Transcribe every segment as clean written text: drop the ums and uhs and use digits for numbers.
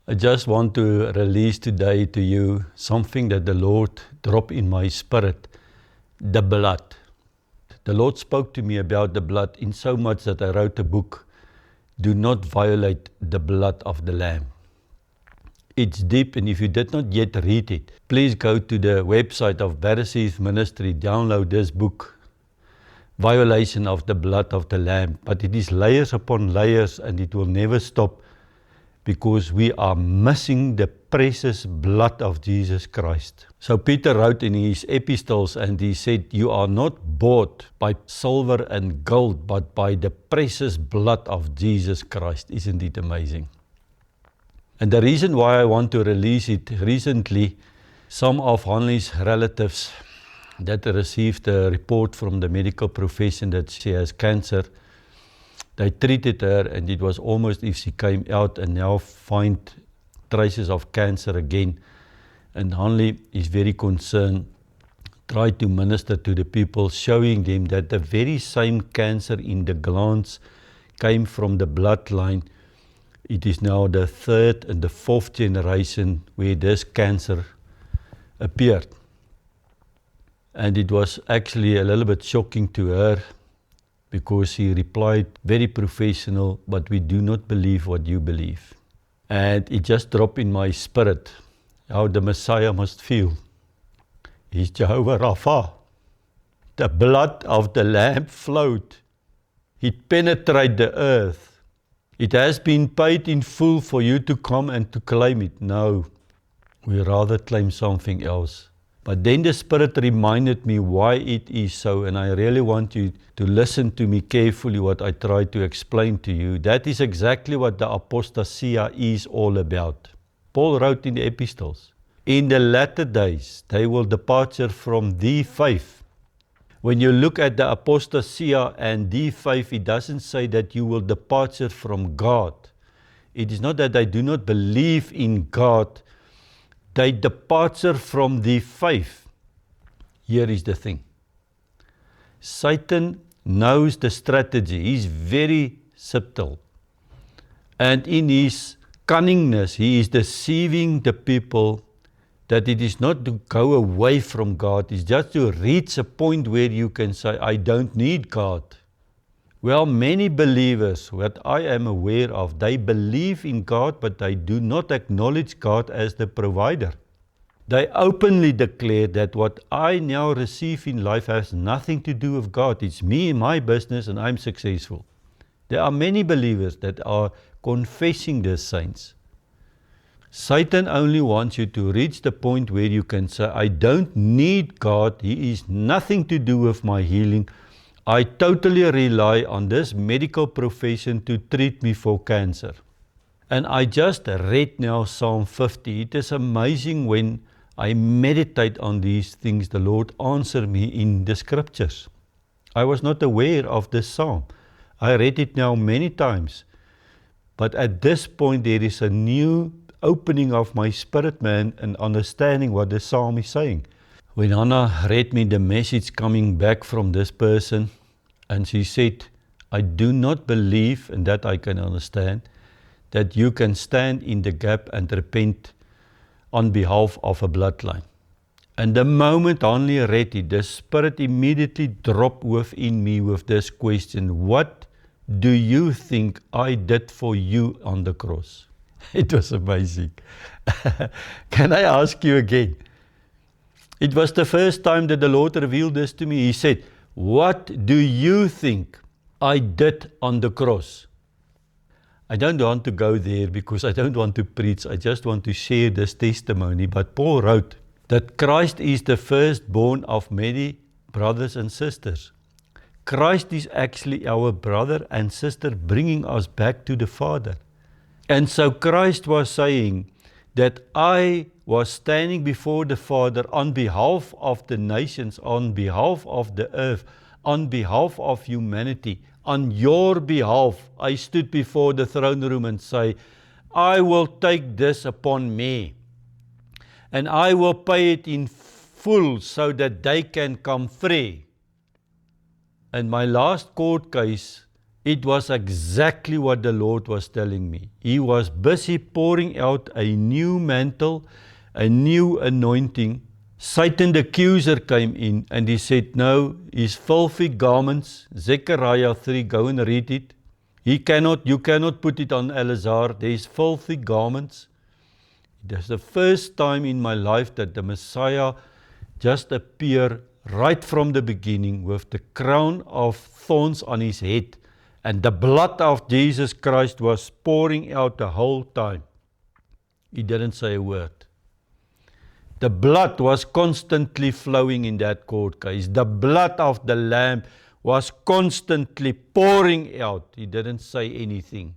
I just want to release today to you something that the Lord dropped in my spirit, the blood. The Lord spoke to me about the blood in so much that I wrote a book, Do Not Violate the Blood of the Lamb. It's deep, and if you did not yet read it, please go to the website of Bereshith Ministry, download this book, Violation of the Blood of the Lamb. But it is layers upon layers, and it will never stop, because we are missing the precious blood of Jesus Christ. So Peter wrote in his epistles, and he said, you are not bought by silver and gold, but by the precious blood of Jesus Christ. Isn't it amazing? And the reason why I want to release it, recently, some of Hanley's relatives that received a report from the medical profession that she has cancer, they treated her, and it was almost if she came out and now find traces of cancer again. And Hanley is very concerned, tried to minister to the people, showing them that the very same cancer in the glands came from the bloodline. It is now the third and the fourth generation where this cancer appeared. And it was actually a little bit shocking to her, because he replied, very professional, but we do not believe what you believe. And it just dropped in my spirit how the Messiah must feel. He's Jehovah Rapha. The blood of the Lamb flowed. It penetrated the earth. It has been paid in full for you to come and to claim it. No, we rather claim something else. But then the Spirit reminded me why it is so, and I really want you to listen to me carefully what I try to explain to you. That is exactly what the apostasia is all about. Paul wrote in the epistles, in the latter days they will depart from the faith. When you look at the apostasia and the faith, it doesn't say that you will depart from God. It is not that they do not believe in God. They departure from the faith. Here is the thing. Satan knows the strategy. He's very subtle. And in his cunningness, he is deceiving the people that it is not to go away from God. It's just to reach a point where you can say, I don't need God. Well, many believers, what I am aware of, they believe in God, but they do not acknowledge God as the provider. They openly declare that what I now receive in life has nothing to do with God. It's me and my business, and I'm successful. There are many believers that are confessing this, saints. Satan only wants you to reach the point where you can say, I don't need God. He is nothing to do with my healing. I totally rely on this medical profession to treat me for cancer. And I just read now Psalm 50. It is amazing when I meditate on these things, the Lord answers me in the scriptures. I was not aware of this psalm. I read it now many times. But at this point there is a new opening of my spirit man and understanding what the psalm is saying. When Hannah read me the message coming back from this person, and she said, I do not believe, and that I can understand, that you can stand in the gap and repent on behalf of a bloodline. And the moment I only read it, the Spirit immediately dropped within me with this question, what do you think I did for you on the cross? It was amazing. Can I ask you again? It was the first time that the Lord revealed this to me. He said, what do you think I did on the cross? I don't want to go there because I don't want to preach. I just want to share this testimony. But Paul wrote that Christ is the firstborn of many brothers and sisters. Christ is actually our brother and sister, bringing us back to the Father. And so Christ was saying that I was standing before the Father on behalf of the nations, on behalf of the earth, on behalf of humanity. On your behalf, I stood before the throne room and say, I will take this upon me, and I will pay it in full so that they can come free. And my last court case It was exactly what the Lord was telling me. He was busy pouring out a new mantle, a new anointing. Satan the accuser came in and he said, no, his filthy garments, Zechariah 3, go and read it. You cannot put it on Eleazar. There's filthy garments. That's the first time in my life that the Messiah just appeared right from the beginning with the crown of thorns on his head. And the blood of Jesus Christ was pouring out the whole time. He didn't say a word. The blood was constantly flowing in that court case. The blood of the Lamb was constantly pouring out. He didn't say anything.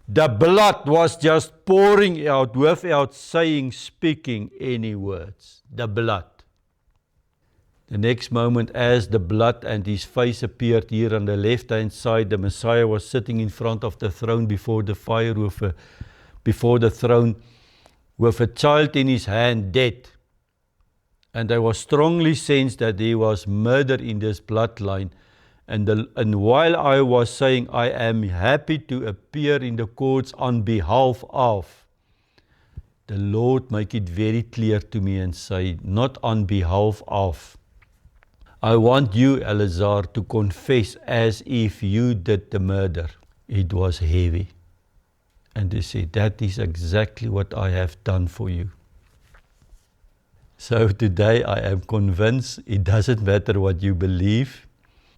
The blood was just pouring out without speaking any words. The blood. The next moment, as the blood and his face appeared here on the left-hand side, the Messiah was sitting in front of the throne before the fire before the throne with a child in his hand, dead. And I was strongly sensed that there was murder in this bloodline. And while I was saying, I am happy to appear in the courts on behalf of, the Lord make it very clear to me and say, not on behalf of. I want you, Eleazar, to confess as if you did the murder. It was heavy. And they said, that is exactly what I have done for you. So today I am convinced it doesn't matter what you believe,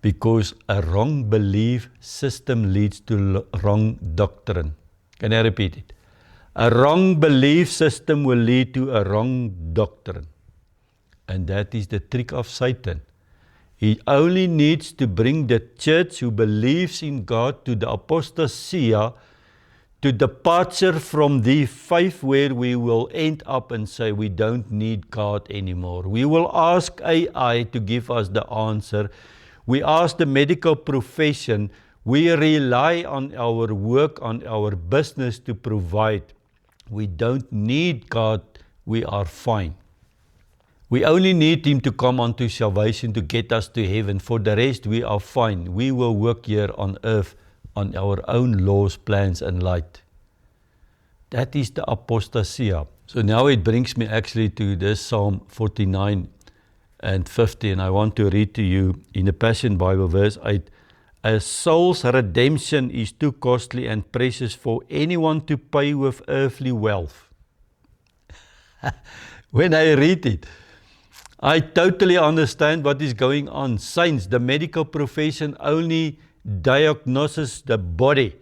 because a wrong belief system leads to wrong doctrine. Can I repeat it? A wrong belief system will lead to a wrong doctrine. And that is the trick of Satan. He only needs to bring the church who believes in God to the apostasia, to departure from the faith where we will end up and say we don't need God anymore. We will ask AI to give us the answer. We ask the medical profession. We rely on our work, on our business to provide. We don't need God. We are fine. We only need Him to come unto salvation to get us to heaven. For the rest, we are fine. We will work here on earth on our own laws, plans, and light. That is the apostasia. So now it brings me actually to this Psalm 49 and 50, and I want to read to you in the Passion Bible, verse 8. A soul's redemption is too costly and precious for anyone to pay with earthly wealth. When I read it, I totally understand what is going on. Saints, the medical profession only diagnoses the body.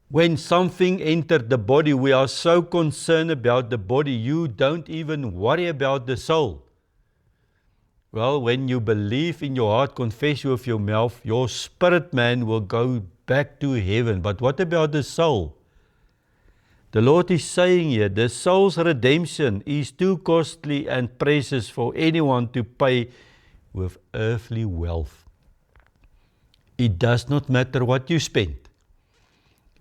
When something entered the body, we are so concerned about the body, you don't even worry about the soul. Well, when you believe in your heart, confess with your mouth, your spirit man will go back to heaven. But what about the soul? The Lord is saying here, the soul's redemption is too costly and precious for anyone to pay with earthly wealth. It does not matter what you spend.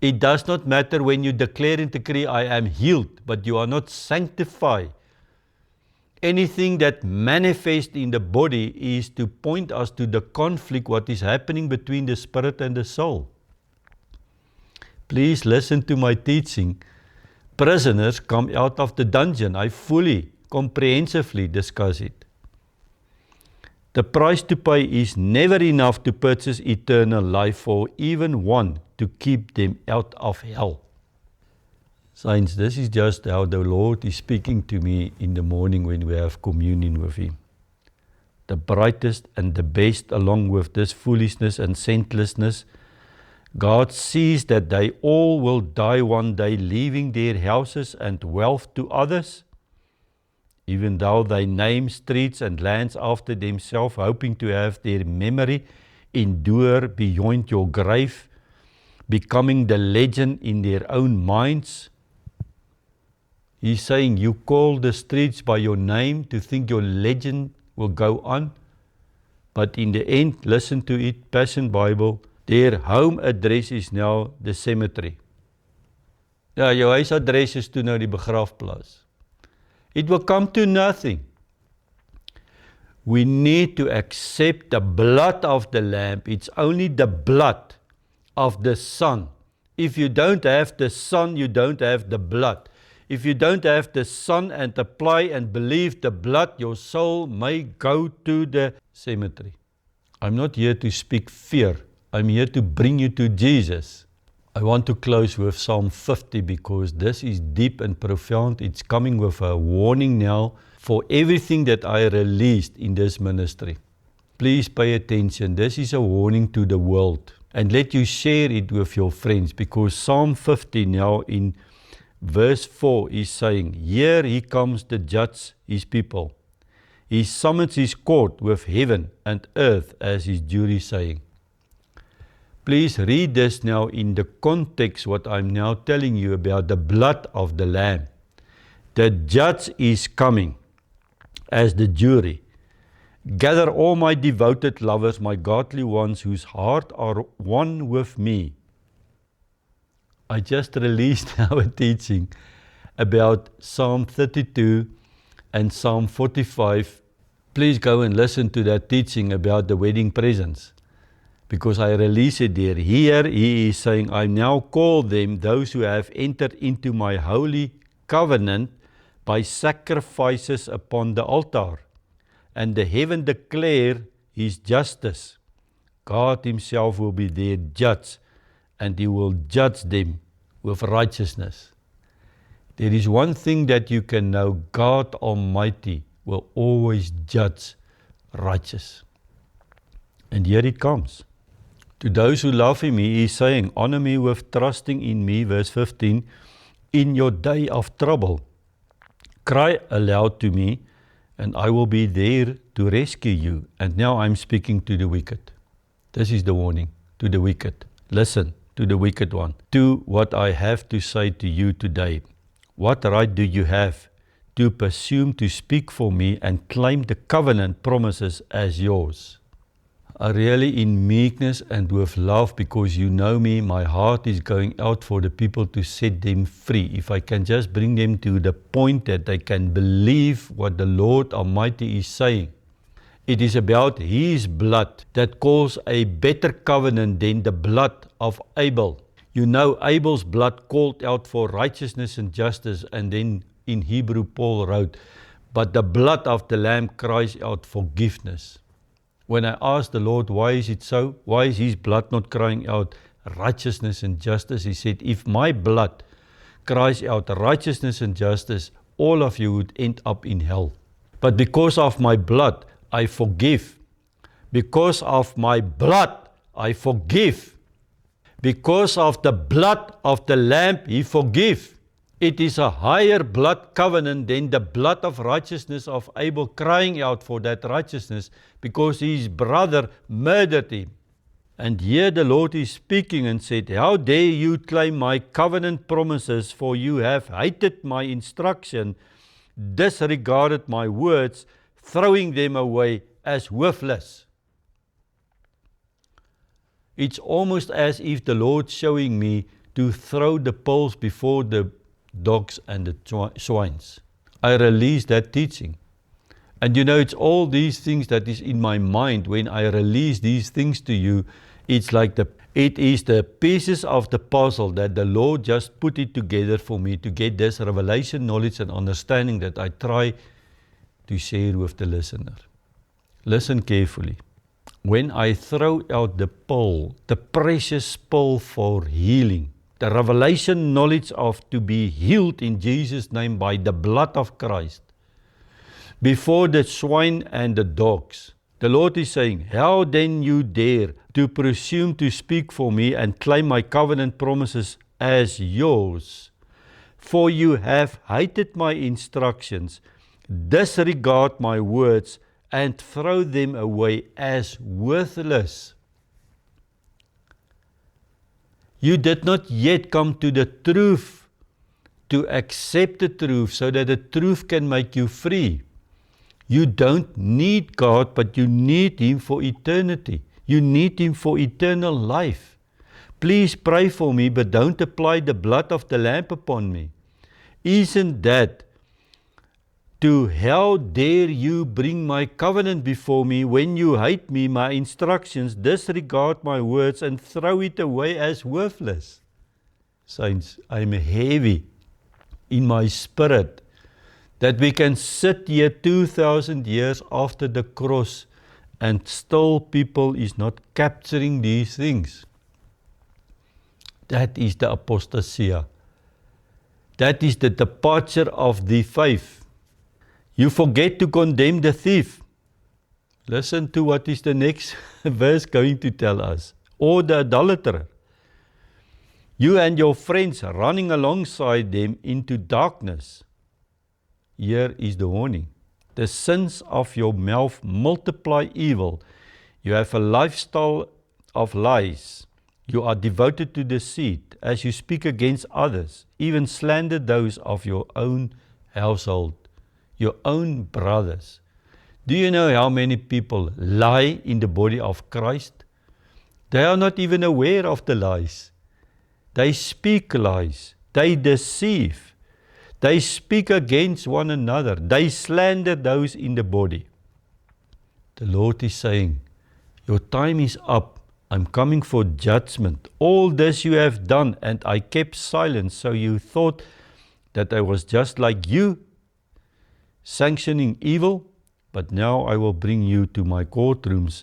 It does not matter when you declare and decree, I am healed, but you are not sanctified. Anything that manifests in the body is to point us to the conflict, what is happening between the spirit and the soul. Please listen to my teaching. Prisoners come out of the dungeon. I fully, comprehensively discuss it. The price to pay is never enough to purchase eternal life for even one to keep them out of hell. Saints, this is just how the Lord is speaking to me in the morning when we have communion with Him. The brightest and the best along with this foolishness and saintlessness, God sees that they all will die one day, leaving their houses and wealth to others, even though they name streets and lands after themselves, hoping to have their memory endure beyond your grave, becoming the legend in their own minds. He's saying, you call the streets by your name to think your legend will go on. But in the end, listen to it, Passion Bible, their home address is now the cemetery. Ja, jou huisadres is toe nou die begrafplaas. It will come to nothing. We need to accept the blood of the Lamb. It's only the blood of the Son. If you don't have the Son, you don't have the blood. If you don't have the Son and apply and believe the blood, your soul may go to the cemetery. I'm not here to speak fear. I'm here to bring you to Jesus. I want to close with Psalm 50 because this is deep and profound. It's coming with a warning now for everything that I released in this ministry. Please pay attention. This is a warning to the world. And let you share it with your friends, because Psalm 50 now in verse 4 is saying, here he comes to judge his people. He summons his court with heaven and earth as his jury, saying. Please read this now in the context what I'm now telling you about the blood of the Lamb. The judge is coming as the jury. Gather all my devoted lovers, my godly ones whose heart are one with me. I just released now a teaching about Psalm 32 and Psalm 45. Please go and listen to that teaching about the wedding presents, because I release it there. Here he is saying, I now call them those who have entered into my holy covenant by sacrifices upon the altar. And the heaven declare his justice. God himself will be their judge, and he will judge them with righteousness. There is one thing that you can know, God Almighty will always judge righteous. And here it comes. To those who love him, he is saying, honor me with trusting in me, verse 15, in your day of trouble. Cry aloud to me, and I will be there to rescue you. And now I'm speaking to the wicked. This is the warning to the wicked. Listen to the wicked one. Do what I have to say to you today. What right do you have to presume to speak for me and claim the covenant promises as yours? Really in meekness and with love, because you know me, my heart is going out for the people to set them free. If I can just bring them to the point that they can believe what the Lord Almighty is saying. It is about his blood that calls a better covenant than the blood of Abel. You know, Abel's blood called out for righteousness and justice, and then in Hebrew Paul wrote, but the blood of the Lamb cries out forgiveness. When I asked the Lord, why is it so? Why is his blood not crying out righteousness and justice? He said, if my blood cries out righteousness and justice, all of you would end up in hell. But because of my blood, I forgive. Because of my blood, I forgive. Because of the blood of the Lamb, he forgives. It is a higher blood covenant than the blood of righteousness of Abel, crying out for that righteousness because his brother murdered him. And here the Lord is speaking and said, how dare you claim my covenant promises, for you have hated my instruction, disregarded my words, throwing them away as worthless. It's almost as if the Lord showing me to throw the pearls before the dogs and the swines. I release that teaching. And you know, it's all these things that is in my mind when I release these things to you. It's like it is the pieces of the puzzle that the Lord just put it together for me to get this revelation, knowledge and understanding that I try to share with the listener. Listen carefully. When I throw out the pearl, the precious pearl for healing, the revelation knowledge of to be healed in Jesus' name by the blood of Christ, before the swine and the dogs, the Lord is saying, how then you dare to presume to speak for me and claim my covenant promises as yours? For you have hated my instructions, disregard my words, and throw them away as worthless. You did not yet come to the truth, to accept the truth so that the truth can make you free. You don't need God, but you need him for eternity. You need him for eternal life. Please pray for me, but don't apply the blood of the Lamb upon me. Isn't that to how dare you bring my covenant before me when you hate me, my instructions, disregard my words and throw it away as worthless. Saints, I'm heavy in my spirit that we can sit here 2,000 years after the cross and still people is not capturing these things. That is the apostasia. That is the departure of the faith. You forget to condemn the thief. Listen to what is the next verse going to tell us. Or the adulterer. You and your friends running alongside them into darkness. Here is the warning. The sins of your mouth multiply evil. You have a lifestyle of lies. You are devoted to deceit as you speak against others, even slander those of your own household, your own brothers. Do you know how many people lie in the body of Christ? They are not even aware of the lies. They speak lies. They deceive. They speak against one another. They slander those in the body. The Lord is saying, your time is up. I'm coming for judgment. All this you have done, and I kept silent, so you thought that I was just like you, sanctioning evil, but now I will bring you to my courtrooms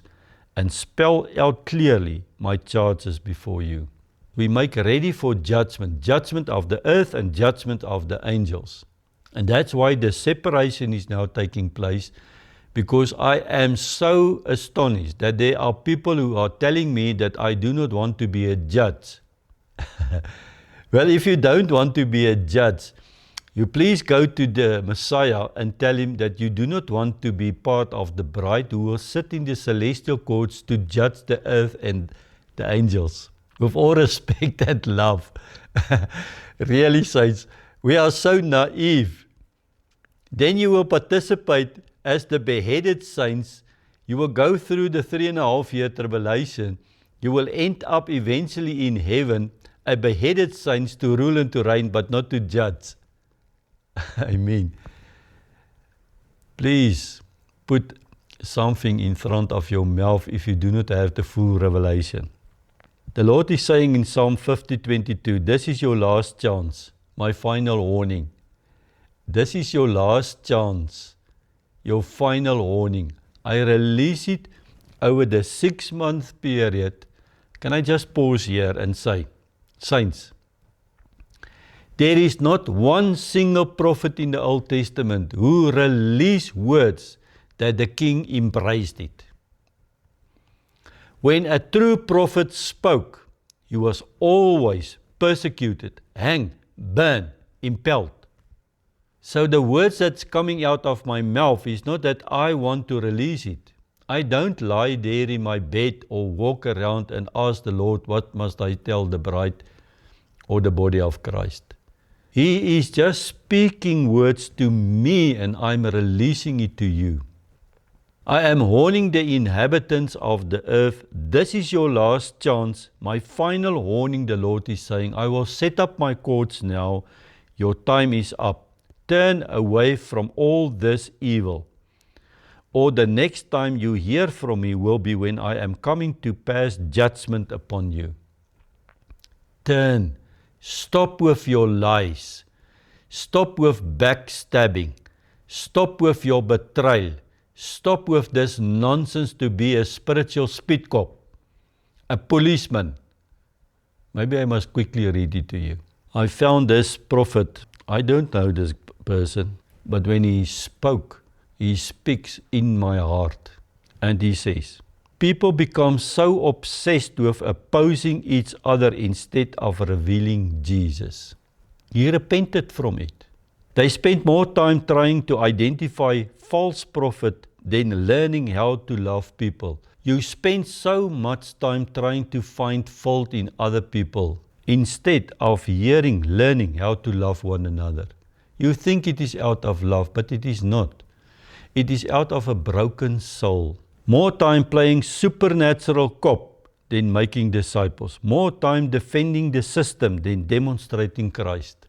and spell out clearly my charges before you. We make ready for judgment, judgment of the earth and judgment of the angels. And that's why the separation is now taking place, because I am so astonished that there are people who are telling me that I do not want to be a judge. Well, if you don't want to be a judge, you please go to the Messiah and tell him that you do not want to be part of the bride who will sit in the celestial courts to judge the earth and the angels. With all respect and love. Really, saints, we are so naive. Then you will participate as the beheaded saints. You will go through the 3.5 year tribulation. You will end up eventually in heaven, a beheaded saints to rule and to reign, but not to judge. I mean, please put something in front of your mouth if you do not have the full revelation. The Lord is saying in Psalm 50:22, this is your last chance, my final warning. This is your last chance, your final warning. I release it over the 6-month period. Can I just pause here and say, saints, there is not one single prophet in the Old Testament who released words that the king embraced it. When a true prophet spoke, he was always persecuted, hanged, burned, impaled. So the words that's coming out of my mouth is not that I want to release it. I don't lie there in my bed or walk around and ask the Lord, what must I tell the bride or the body of Christ? He is just speaking words to me and I'm releasing it to you. I am warning the inhabitants of the earth, this is your last chance. My final warning, the Lord is saying, I will set up my courts now. Your time is up. Turn away from all this evil. Or the next time you hear from me will be when I am coming to pass judgment upon you. Turn. Stop with your lies. Stop with backstabbing. Stop with your betrayal. Stop with this nonsense to be a spiritual spit cop, a policeman. Maybe I must quickly read it to you. I found this prophet, I don't know this person, but when he spoke, he speaks in my heart. And he says, people become so obsessed with opposing each other instead of revealing Jesus. He repented from it. They spent more time trying to identify false prophet than learning how to love people. You spend so much time trying to find fault in other people instead of learning how to love one another. You think it is out of love, but it is not. It is out of a broken soul. More time playing supernatural cop than making disciples. More time defending the system than demonstrating Christ.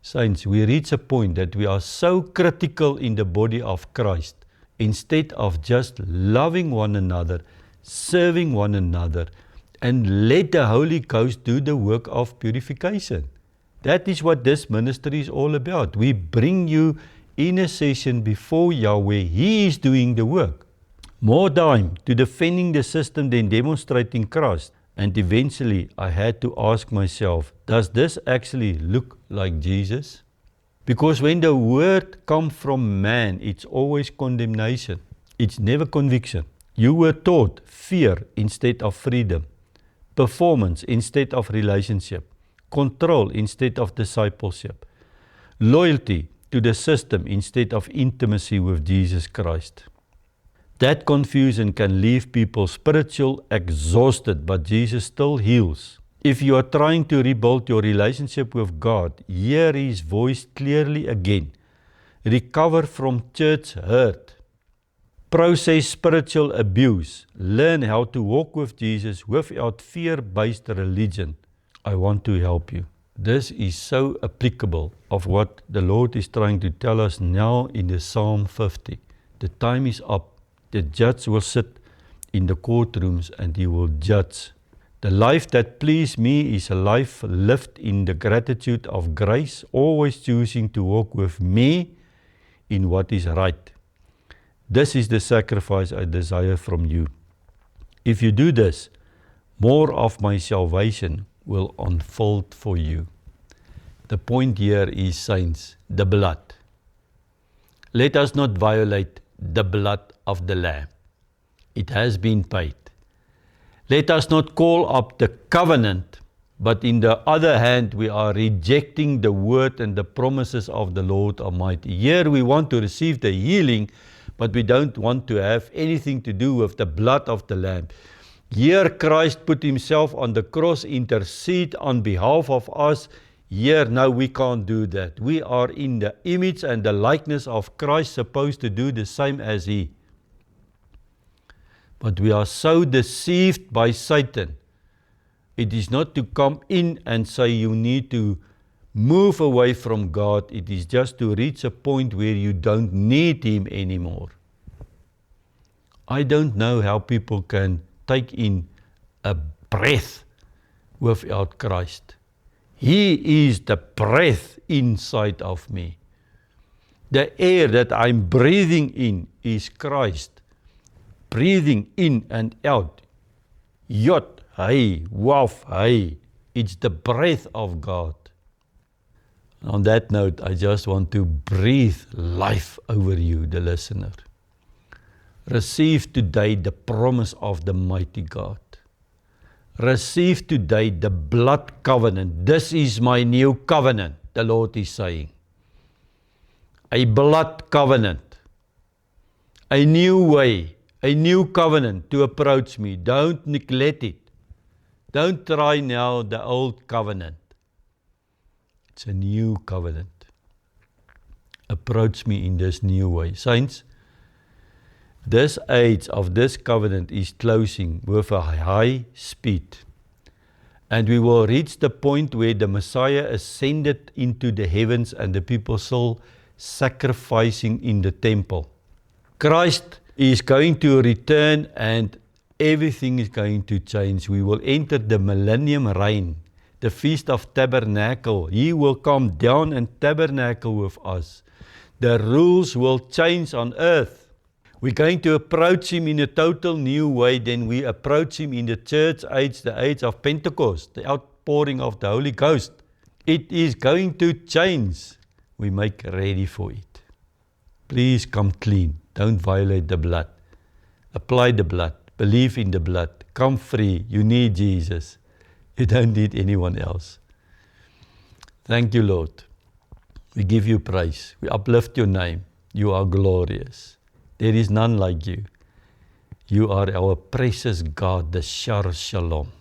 Saints, we reach a point that we are so critical in the body of Christ, instead of just loving one another, serving one another, and let the Holy Ghost do the work of purification. That is what this ministry is all about. We bring you in a session before Yahweh. He is doing the work. More time to defending the system than demonstrating Christ. And eventually I had to ask myself, does this actually look like Jesus? Because when the word comes from man, it's always condemnation. It's never conviction. You were taught fear instead of freedom, performance instead of relationship, control instead of discipleship, loyalty to the system instead of intimacy with Jesus Christ. That confusion can leave people spiritual exhausted, but Jesus still heals. If you are trying to rebuild your relationship with God, hear His voice clearly again. Recover from church hurt. Process spiritual abuse. Learn how to walk with Jesus without fear-based religion. I want to help you. This is so applicable of what the Lord is trying to tell us now in the Psalm 50. The time is up. The judge will sit in the courtrooms and he will judge. The life that pleased me is a life lived in the gratitude of grace, always choosing to walk with me in what is right. This is the sacrifice I desire from you. If you do this, more of my salvation will unfold for you. The point here is, saints, the blood. Let us not violate the blood of the Lamb. It has been paid. Let us not call up the covenant, but in the other hand, we are rejecting the word and the promises of the Lord Almighty. Here we want to receive the healing, but we don't want to have anything to do with the blood of the Lamb. Here Christ put Himself on the cross, intercede on behalf of us. Here, now we can't do that. We are in the image and the likeness of Christ, supposed to do the same as He. But we are so deceived by Satan. It is not to come in and say you need to move away from God. It is just to reach a point where you don't need Him anymore. I don't know how people can take in a breath without Christ. He is the breath inside of me. The air that I'm breathing in is Christ. Breathing in and out. Yot, hey, waf, hey. It's the breath of God. On that note, I just want to breathe life over you, the listener. Receive today the promise of the mighty God. Receive today the blood covenant. This is my new covenant, the Lord is saying. A blood covenant. A new way, a new covenant to approach me. Don't neglect it. Don't try now the old covenant. It's a new covenant. Approach me in this new way. Saints, this age of this covenant is closing with a high speed. And we will reach the point where the Messiah ascended into the heavens and the people still sacrificing in the temple. Christ is going to return and everything is going to change. We will enter the millennium reign, the Feast of Tabernacle. He will come down and tabernacle with us. The rules will change on earth. We're going to approach Him in a total new way than we approach Him in the church age, the age of Pentecost, the outpouring of the Holy Ghost. It is going to change. We make ready for it. Please come clean. Don't violate the blood. Apply the blood. Believe in the blood. Come free. You need Jesus. You don't need anyone else. Thank you, Lord. We give you praise. We uplift your name. You are glorious. There is none like you. You are our precious God, the Shar Shalom.